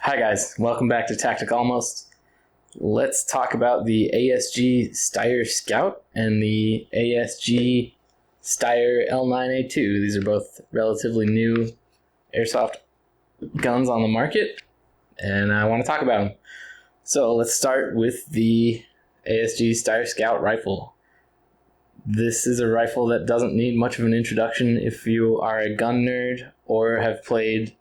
Hi guys, welcome back to Tactic Almost. Let's talk about the ASG Steyr Scout and the ASG Steyr L9A2. These are both relatively new airsoft guns on the market, and I want to talk about them. So let's start with the ASG Steyr Scout rifle. This is a rifle that doesn't need much of an introduction if you are a gun nerd or have played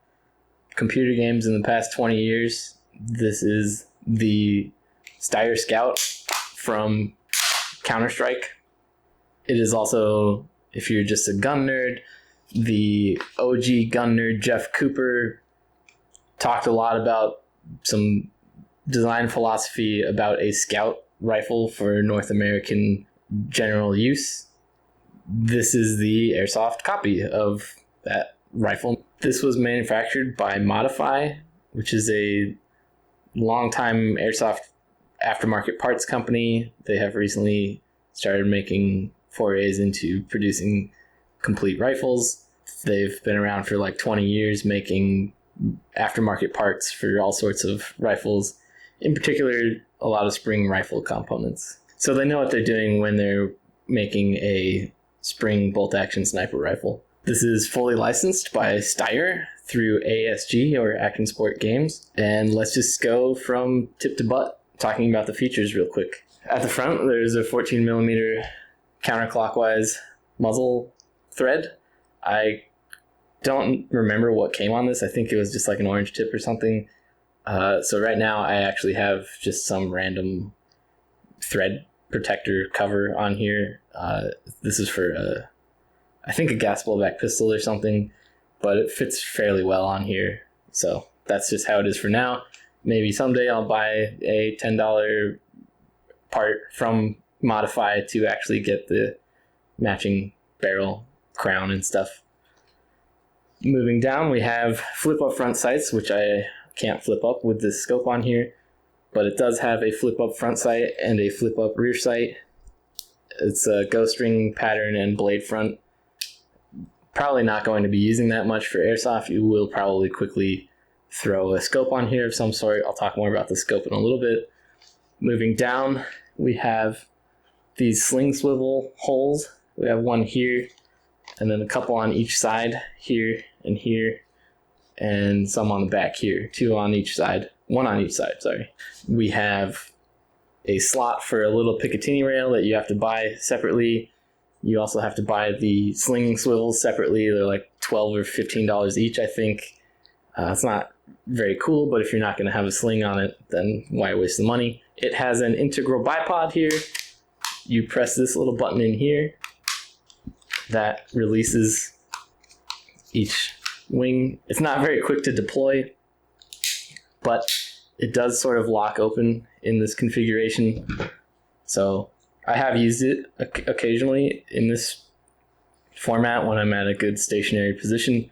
computer games in the past 20 years. This is the Steyr Scout from Counter-Strike. It is also, if you're just a gun nerd, the OG gun nerd Jeff Cooper talked a lot about some design philosophy about a scout rifle for North American general use. This is the airsoft copy of that rifle. This was manufactured by Modify, which is a longtime airsoft aftermarket parts company. They have recently started making forays into producing complete rifles. They've been around for like 20 years making aftermarket parts for all sorts of rifles, in particular a lot of spring rifle components. So they know what they're doing when they're making a spring bolt-action sniper rifle. This is fully licensed by Steyr through ASG or Action Sport Games. And let's just go from tip to butt, talking about the features real quick. At the front, there's a 14mm counterclockwise muzzle thread. I don't remember what came on this. I think it was just like an orange tip or something. So right now I actually have just some random thread protector cover on here. This is for I think a gas blowback pistol or something, but it fits fairly well on here. So that's just how it is for now. Maybe someday I'll buy a $10 part from Modify to actually get the matching barrel crown and stuff. Moving down, we have flip-up front sights, which I can't flip up with this scope on here, but it does have a flip-up front sight and a flip-up rear sight. It's a ghost ring pattern and blade front. Probably not going to be using that much for airsoft. You will probably quickly throw a scope on here of some sort. I'll talk more about the scope in a little bit. Moving down, we have these sling swivel holes. We have one here, and then a couple on each side, here, and some on the back here, two on each side, one on each side, sorry. We have a slot for a little Picatinny rail that you have to buy separately. You also have to buy the sling swivels separately. They're like $12 or $15 each, I think. It's not very cool, but if you're not going to have a sling on it, then why waste the money? It has an integral bipod here. You press this little button in here. That releases each wing. It's not very quick to deploy, but it does sort of lock open in this configuration. So I have used it occasionally in this format when I'm at a good stationary position,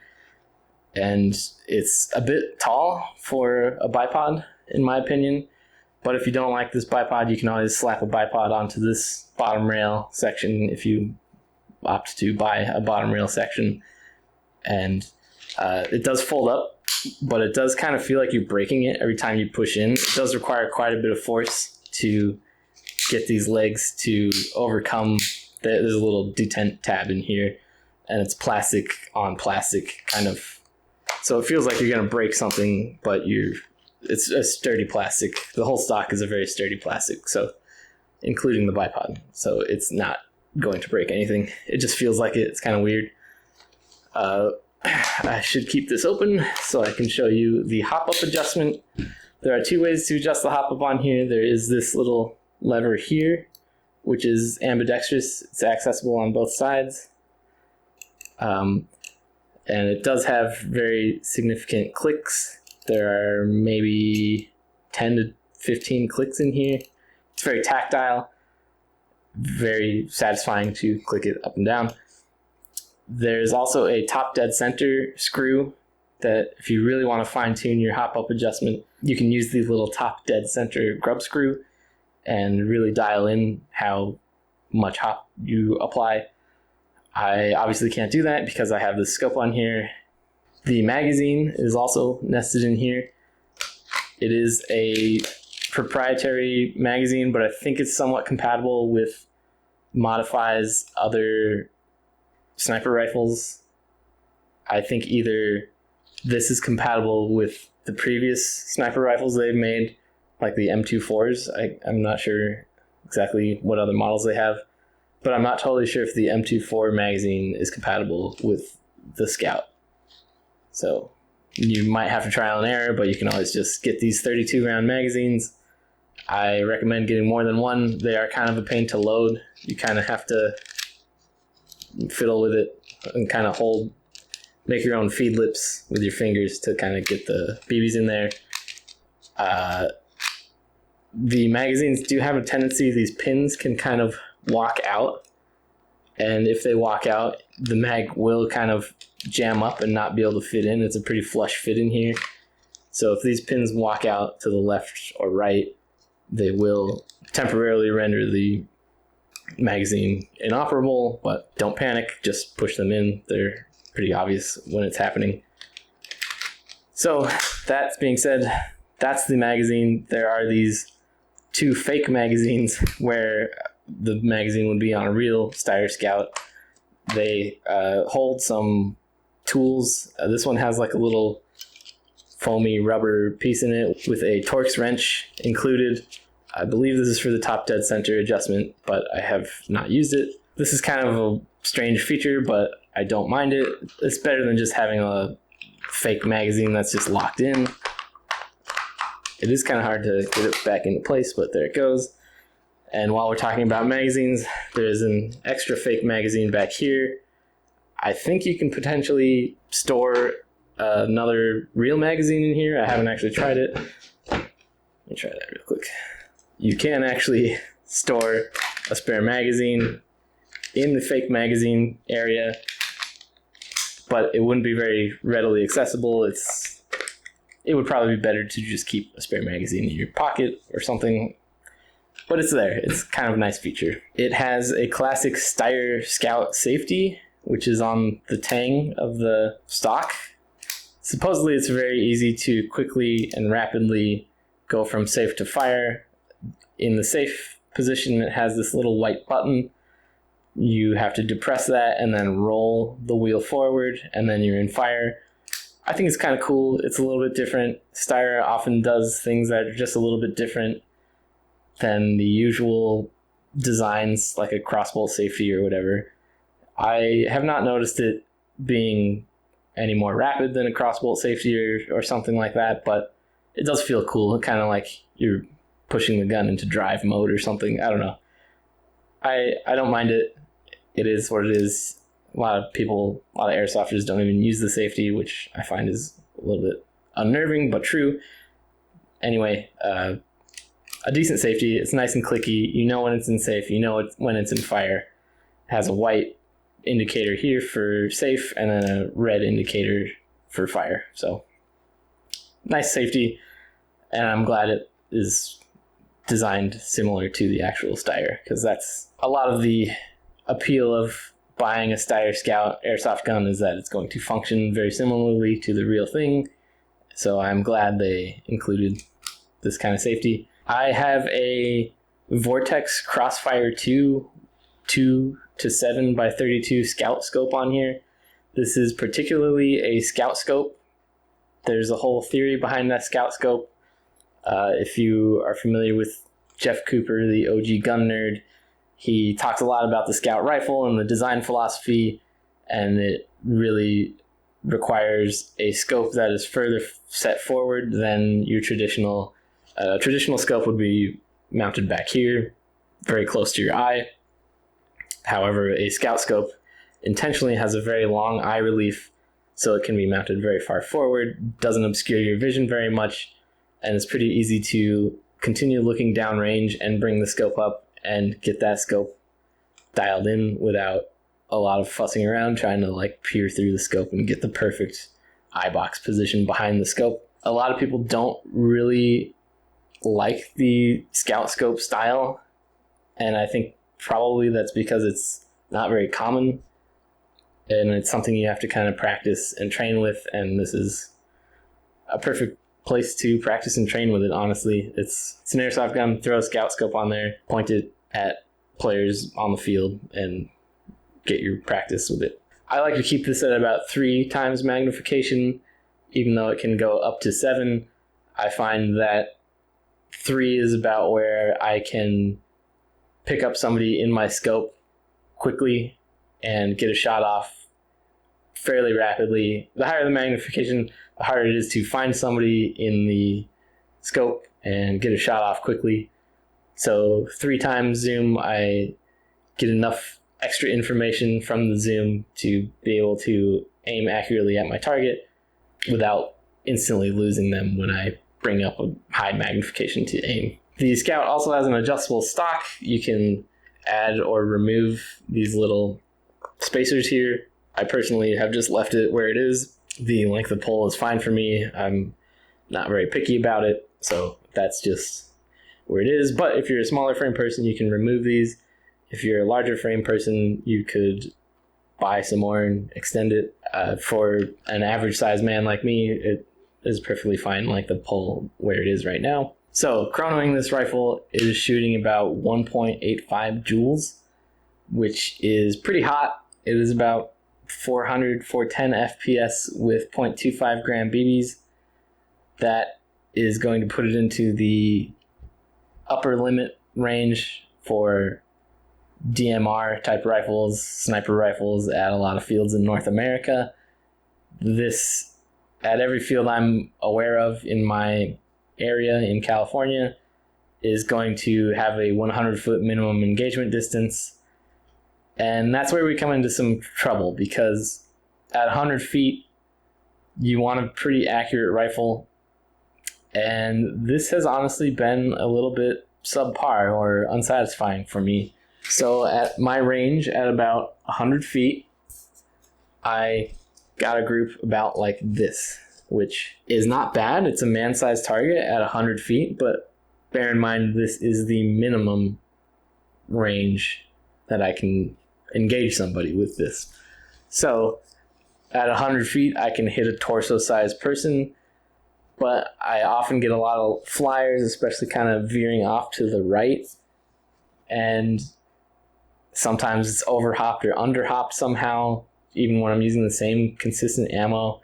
and it's a bit tall for a bipod, in my opinion. But if you don't like this bipod, you can always slap a bipod onto this bottom rail section if you opt to buy a bottom rail section. And it does fold up, but it does kind of feel like you're breaking it every time you push in. It does require quite a bit of force to get these legs to overcome. There's a little detent tab in here, and it's plastic on plastic kind of, so it feels like you're going to break something, but it's a sturdy plastic. The whole stock is a very sturdy plastic, so including the bipod, so it's not going to break anything. It just feels like it. It's kind of weird. I should keep this open so I can show you the hop-up adjustment. There are two ways to adjust the hop-up on here. There is this little lever here, which is ambidextrous. It's accessible on both sides. And it does have very significant clicks. There are maybe 10 to 15 clicks in here. It's very tactile, very satisfying to click it up and down. There's also a top dead center screw that if you really want to fine tune your hop up adjustment, you can use the little top dead center grub screw and really dial in how much hop you apply. I obviously can't do that because I have the scope on here. The magazine is also nested in here. It is a proprietary magazine, but I think it's somewhat compatible with Modify's other sniper rifles. I think either this is compatible with the previous sniper rifles they've made, like the M24s. I'm not sure exactly what other models they have, but I'm not totally sure if the M24 magazine is compatible with the Scout. So you might have to trial and error, but you can always just get these 32 round magazines. I recommend getting more than one. They are kind of a pain to load. You kind of have to fiddle with it and kind of make your own feed lips with your fingers to kind of get the BBs in there. The magazines do have a tendency, these pins can kind of walk out. And if they walk out, the mag will kind of jam up and not be able to fit in. It's a pretty flush fit in here. So if these pins walk out to the left or right, they will temporarily render the magazine inoperable, but don't panic, just push them in. They're pretty obvious when it's happening. So that being said, that's the magazine. There are these two fake magazines where the magazine would be on a real Steyr Scout. They hold some tools. This one has like a little foamy rubber piece in it with a Torx wrench included. I believe this is for the top dead center adjustment, but I have not used it. This is kind of a strange feature, but I don't mind it. It's better than just having a fake magazine that's just locked in. It is kind of hard to get it back into place, but there it goes. And while we're talking about magazines, there's an extra fake magazine back here. I think you can potentially store another real magazine in here. I haven't actually tried it. Let me try that real quick. You can actually store a spare magazine in the fake magazine area, but it wouldn't be very readily accessible. It would probably be better to just keep a spare magazine in your pocket or something, but it's there. It's kind of a nice feature. It has a classic Steyr Scout safety, which is on the tang of the stock. Supposedly it's very easy to quickly and rapidly go from safe to fire. In the safe position, it has this little white button. You have to depress that and then roll the wheel forward, and then you're in fire. I think it's kind of cool. It's a little bit different. Steyr often does things that are just a little bit different than the usual designs, like a crossbolt safety or whatever. I have not noticed it being any more rapid than a crossbolt safety or something like that, but it does feel cool, kind of like you're pushing the gun into drive mode or something. I don't know. I don't mind it. It is what it is. A lot of airsofters don't even use the safety, which I find is a little bit unnerving, but true. Anyway, a decent safety. It's nice and clicky. You know when it's in safe. You know when it's in fire. It has a white indicator here for safe and then a red indicator for fire. So nice safety, and I'm glad it is designed similar to the actual Steyr, because that's a lot of the appeal of buying a Steyr Scout airsoft gun, is that it's going to function very similarly to the real thing. So I'm glad they included this kind of safety. I have a Vortex Crossfire II 2-7 by 32 Scout scope on here. This is particularly a Scout scope. There's a whole theory behind that Scout scope. If you are familiar with Jeff Cooper, the OG gun nerd, he talks a lot about the Scout rifle and the design philosophy, and it really requires a scope that is further set forward than your traditional. Traditional scope would be mounted back here, very close to your eye. However, a Scout scope intentionally has a very long eye relief, so it can be mounted very far forward, doesn't obscure your vision very much, and it's pretty easy to continue looking downrange and bring the scope up and get that scope dialed in without a lot of fussing around trying to like peer through the scope and get the perfect eye box position behind the scope. A lot of people don't really like the Scout scope style, and I think probably that's because it's not very common and it's something you have to kind of practice and train with, and this is a perfect place to practice and train with it, honestly. It's an airsoft gun, throw a scout scope on there, point it at players on the field, and get your practice with it. I like to keep this at about 3 times magnification, even though it can go up to 7. I find that 3 is about where I can pick up somebody in my scope quickly and get a shot off fairly rapidly. The higher the magnification, the harder it is to find somebody in the scope and get a shot off quickly. So 3 times zoom, I get enough extra information from the zoom to be able to aim accurately at my target without instantly losing them when I bring up a high magnification to aim. The Scout also has an adjustable stock. You can add or remove these little spacers here. I personally have just left it where it is. The length of pole is fine for me. I'm not very picky about it, so that's just where it is. But if you're a smaller frame person, you can remove these. If you're a larger frame person, you could buy some more and extend it. For an average size man like me, it is perfectly fine, like the pole where it is right now. So chronoing this rifle is shooting about 1.85 joules, which is pretty hot. It is about 410 FPS with 0.25 gram BBs. That is going to put it into the upper limit range for DMR type rifles, sniper rifles at a lot of fields in North America. This, at every field I'm aware of in my area in California, is going to have a 100-foot minimum engagement distance. And that's where we come into some trouble, because at 100 feet, you want a pretty accurate rifle. And this has honestly been a little bit subpar or unsatisfying for me. So at my range, at about 100 feet, I got a group about like this, which is not bad. It's a man-sized target at 100 feet, but bear in mind this is the minimum range that I can engage somebody with this. So at 100 feet, I can hit a torso-sized person, but I often get a lot of flyers, especially kind of veering off to the right, and sometimes it's overhopped or underhopped somehow, even when I'm using the same consistent ammo.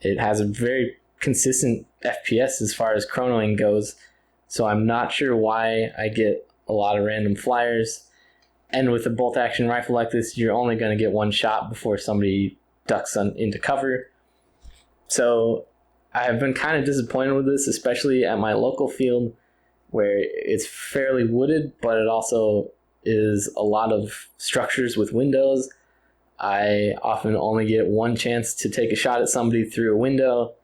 It has a very consistent FPS as far as chronoing goes, so I'm not sure why I get a lot of random flyers. And with a bolt-action rifle like this, you're only going to get one shot before somebody ducks into cover. So I have been kind of disappointed with this, especially at my local field, where it's fairly wooded, but it also is a lot of structures with windows. I often only get one chance to take a shot at somebody through a window,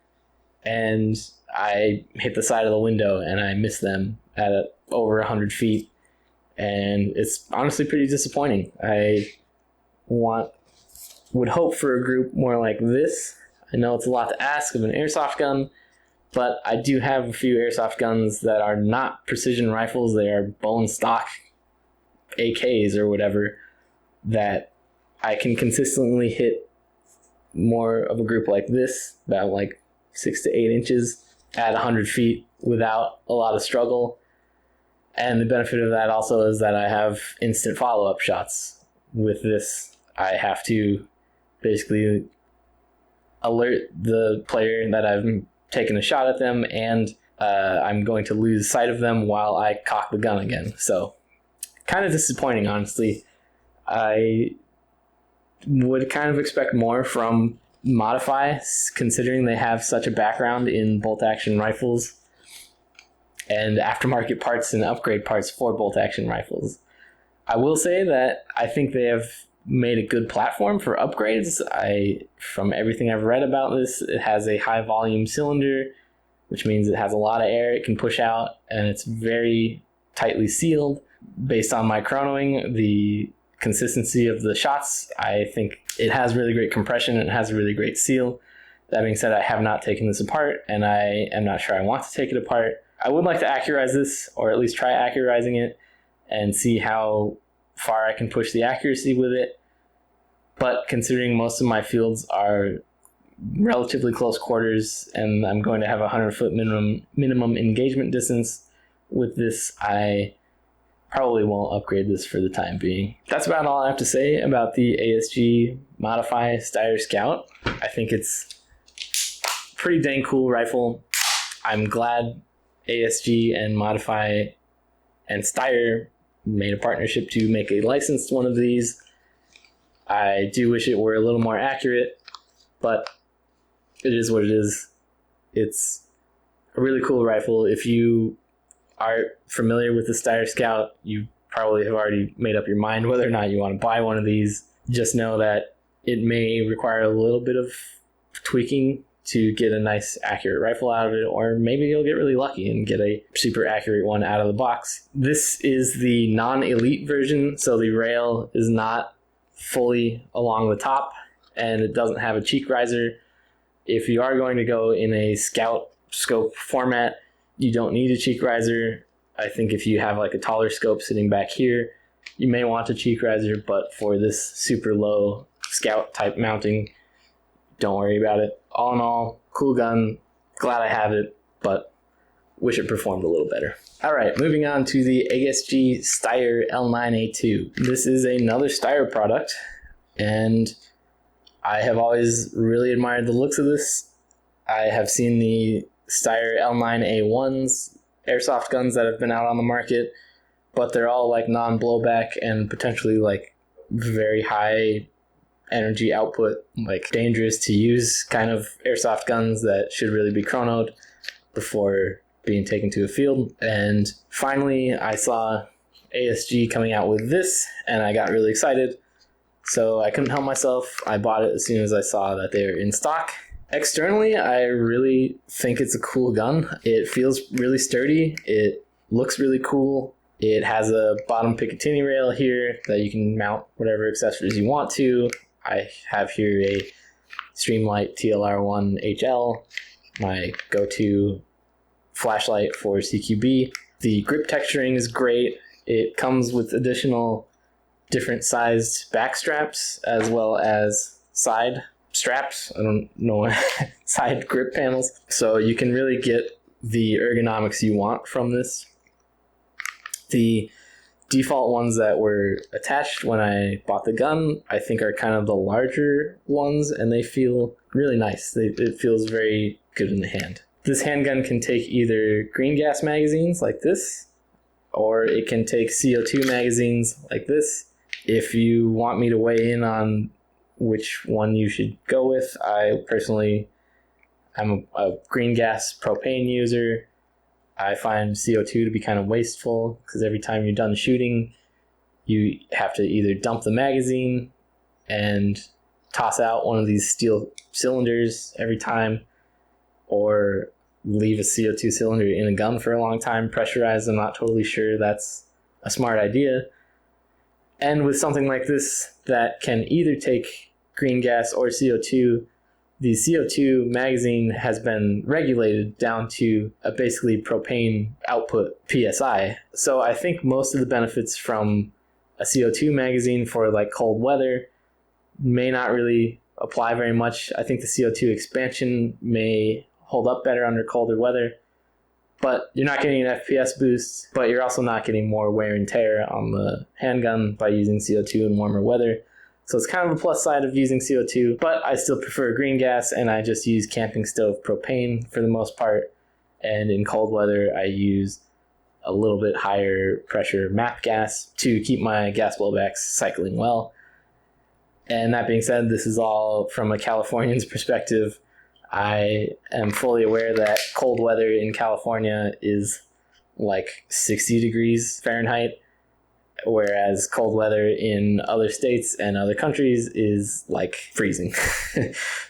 and I hit the side of the window and I miss them at over 100 feet. And it's honestly pretty disappointing. I would hope for a group more like this. I know it's a lot to ask of an airsoft gun, but I do have a few airsoft guns that are not precision rifles. They are bone stock AKs or whatever, that I can consistently hit more of a group like this, about like 6 to 8 inches at 100 feet without a lot of struggle. And the benefit of that also is that I have instant follow-up shots. With this, I have to basically alert the player that I've taken a shot at them, and I'm going to lose sight of them while I cock the gun again. So kind of disappointing, honestly. I would kind of expect more from Modify, considering they have such a background in bolt-action rifles and aftermarket parts and upgrade parts for bolt-action rifles. I will say that I think they have made a good platform for upgrades. From everything I've read about this, it has a high volume cylinder, which means it has a lot of air it can push out, and it's very tightly sealed. Based on my chronoing, the consistency of the shots, I think it has really great compression and it has a really great seal. That being said, I have not taken this apart, and I am not sure I want to take it apart. I would like to accurize this, or at least try accurizing it, and see how far I can push the accuracy with it. But considering most of my fields are relatively close quarters and I'm going to have a 100-foot minimum engagement distance with this, I probably won't upgrade this for the time being. That's about all I have to say about the ASG Modify Steyr Scout. I think it's a pretty dang cool rifle. I'm glad ASG and Modify and Steyr made a partnership to make a licensed one of these. I do wish it were a little more accurate, but it is what it is. It's a really cool rifle. If you are familiar with the Steyr Scout, you probably have already made up your mind whether or not you want to buy one of these. Just know that it may require a little bit of tweaking to get a nice accurate rifle out of it, or maybe you'll get really lucky and get a super accurate one out of the box. This is the non-elite version, so the rail is not fully along the top and it doesn't have a cheek riser. If you are going to go in a scout scope format, you don't need a cheek riser. I think if you have like a taller scope sitting back here, you may want a cheek riser, but for this super low scout type mounting, don't worry about it. All in all, cool gun, glad I have it, but wish it performed a little better. All right, moving on to the ASG Steyr L9A2. This is another Steyr product, and I have always really admired the looks of this. I have seen the Steyr L9A1s, airsoft guns that have been out on the market, but they're all like non-blowback and potentially like very high energy output, like dangerous to use kind of airsoft guns that should really be chronoed before being taken to a field. And finally, I saw ASG coming out with this and I got really excited. So I couldn't help myself. I bought it as soon as I saw that they were in stock. Externally, I really think it's a cool gun. It feels really sturdy. It looks really cool. It has a bottom Picatinny rail here that you can mount whatever accessories you want to. I have here a Streamlight TLR1 HL, my go-to flashlight for CQB. The grip texturing is great. It comes with additional different sized back straps as well as side straps. I don't know, side grip panels. So you can really get the ergonomics you want from this. The default ones that were attached when I bought the gun, I think are kind of the larger ones, and they feel really nice. It feels very good in the hand. This handgun can take either green gas magazines like this, or it can take CO2 magazines like this. If you want me to weigh in on which one you should go with, I personally am a green gas propane user. I find CO2 to be kind of wasteful because every time you're done shooting, you have to either dump the magazine and toss out one of these steel cylinders every time, or leave a CO2 cylinder in a gun for a long time pressurized. I'm not totally sure that's a smart idea. And with something like this that can either take green gas or CO2, the CO2 magazine has been regulated down to a basically propane output PSI. So I think most of the benefits from a CO2 magazine for like cold weather may not really apply very much. I think the CO2 expansion may hold up better under colder weather, but you're not getting an FPS boost, but you're also not getting more wear and tear on the handgun by using CO2 in warmer weather. So it's kind of a plus side of using CO2, but I still prefer green gas, and I just use camping stove propane for the most part. And in cold weather, I use a little bit higher pressure MAP gas to keep my gas blowbacks cycling well. And that being said, this is all from a Californian's perspective. I am fully aware that cold weather in California is like 60 degrees Fahrenheit, whereas cold weather in other states and other countries is like freezing.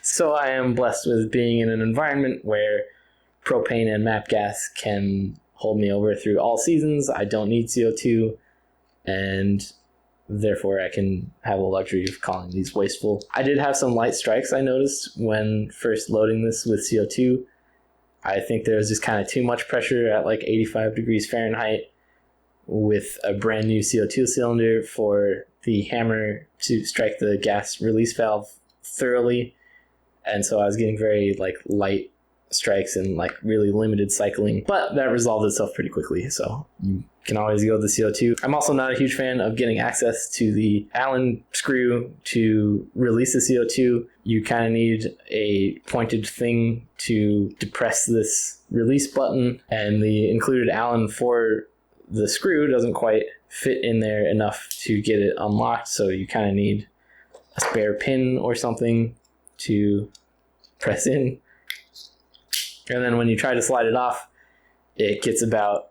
So I am blessed with being in an environment where propane and MAP gas can hold me over through all seasons. I don't need CO2, and therefore I can have the luxury of calling these wasteful. I did have some light strikes I noticed when first loading this with CO2. I think there was just kind of too much pressure at like 85 degrees Fahrenheit with a brand new CO2 cylinder for the hammer to strike the gas release valve thoroughly. and so I was getting very like light strikes and like really limited cycling, but that resolved itself pretty quickly, so you can always go with the CO2. I'm also not a huge fan of getting access to the Allen screw to release the CO2. You kind of need a pointed thing to depress this release button, and the included Allen for the screw doesn't quite fit in there enough to get it unlocked, so you kind of need a spare pin or something to press in. And then when you try to slide it off, it gets about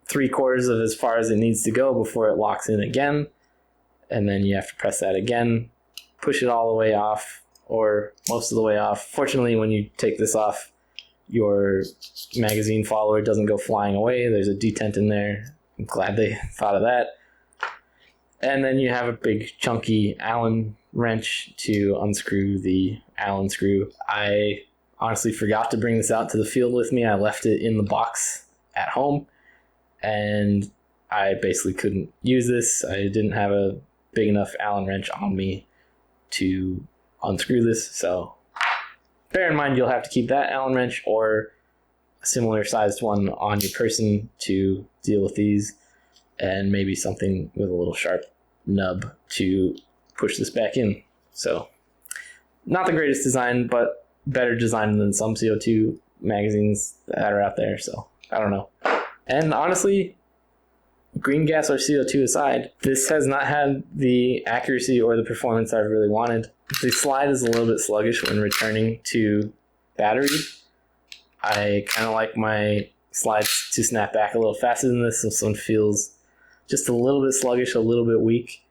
3/4 of as far as it needs to go before it locks in again. And then you have to press that again, push it all the way off, or most of the way off. Fortunately, when you take this off, your magazine follower doesn't go flying away. There's a detent in there. I'm glad they thought of that. And then you have a big chunky Allen wrench to unscrew the Allen screw. I honestly forgot to bring this out to the field with me. I left it in the box at home, and I basically couldn't use this. I didn't have a big enough Allen wrench on me to unscrew this, so bear in mind you'll have to keep that Allen wrench or a similar sized one on your person to deal with these, and maybe something with a little sharp nub to push this back in. So not the greatest design, but better design than some CO2 magazines that are out there, so I don't know. And honestly, green gas or CO2 aside, this has not had the accuracy or the performance I've really wanted. The slide is a little bit sluggish when returning to battery. I kind of like my slides to snap back a little faster than this, so this one feels just a little bit sluggish, a little bit weak.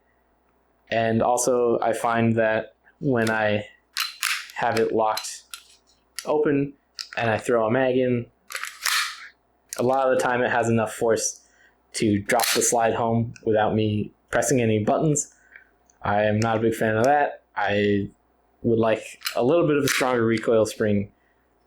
And also I find that when I have it locked open and I throw a mag in, a lot of the time it has enough force to drop the slide home without me pressing any buttons. I am not a big fan of that. I would like a little bit of a stronger recoil spring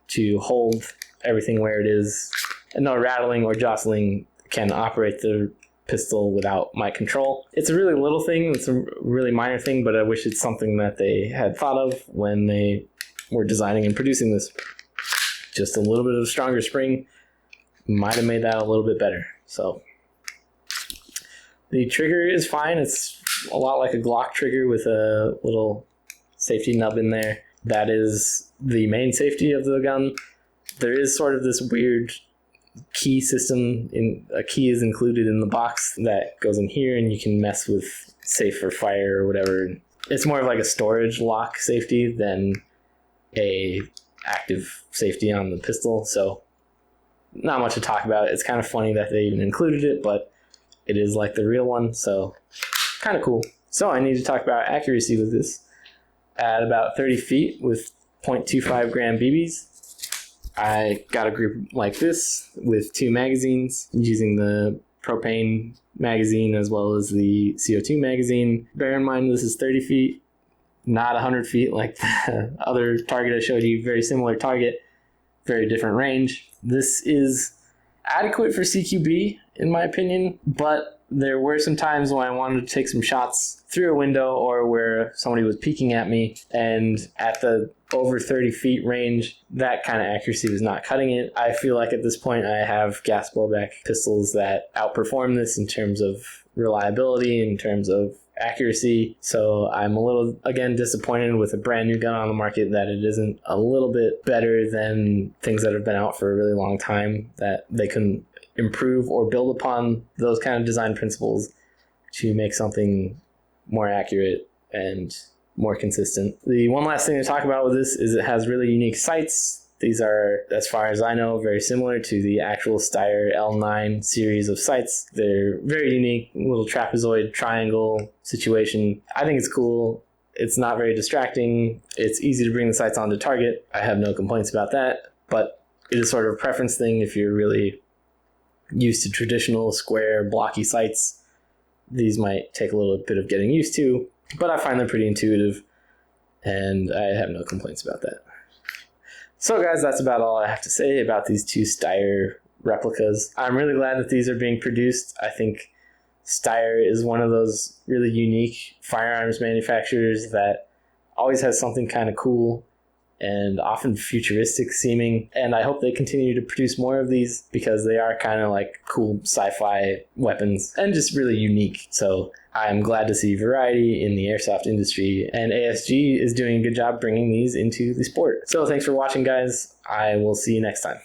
to hold everything where it is, and no rattling or jostling can operate the pistol without my control. It's a really little thing, it's a really minor thing, but I wish it's something that they had thought of when they were designing and producing this. Just a little bit of a stronger spring might have made that a little bit better. So the trigger is fine. It's a lot like a Glock trigger with a little safety nub in there. That is the main safety of the gun. There is sort of this weird key system. A key is included in the box that goes in here, and you can mess with safe for fire or whatever. It's more of like a storage lock safety than a active safety on the pistol, so not much to talk about. It's kind of funny that they even included it, but it is like the real one, so kind of cool. So I need to talk about accuracy with this. At about 30 feet with 0.25 gram BBs, I got a group like this with 2 magazines using the propane magazine as well as the CO2 magazine. Bear in mind this is 30 feet, not 100 feet like the other target I showed you. Very similar target, very different range. This is adequate for CQB in my opinion, but there were some times when I wanted to take some shots through a window or where somebody was peeking at me, and at the over 30 feet range, that kind of accuracy was not cutting it. I feel like at this point I have gas blowback pistols that outperform this in terms of reliability, in terms of accuracy. So I'm a little, again, disappointed with a brand new gun on the market that it isn't a little bit better than things that have been out for a really long time, that they can improve or build upon those kind of design principles to make something more accurate and more consistent. The one last thing to talk about with this is it has really unique sights. These are, as far as I know, very similar to the actual Steyr L9 series of sights. They're very unique, little trapezoid triangle situation. I think it's cool. It's not very distracting. It's easy to bring the sights onto target. I have no complaints about that, but it is sort of a preference thing. If you're really used to traditional square blocky sights, these might take a little bit of getting used to, but I find them pretty intuitive and I have no complaints about that. So guys, that's about all I have to say about these 2 Steyr replicas. I'm really glad that these are being produced. I think Steyr is one of those really unique firearms manufacturers that always has something kind of cool and often futuristic seeming. And I hope they continue to produce more of these because they are kind of like cool sci-fi weapons and just really unique. So I'm glad to see variety in the airsoft industry, and ASG is doing a good job bringing these into the sport. So thanks for watching, guys. I will see you next time.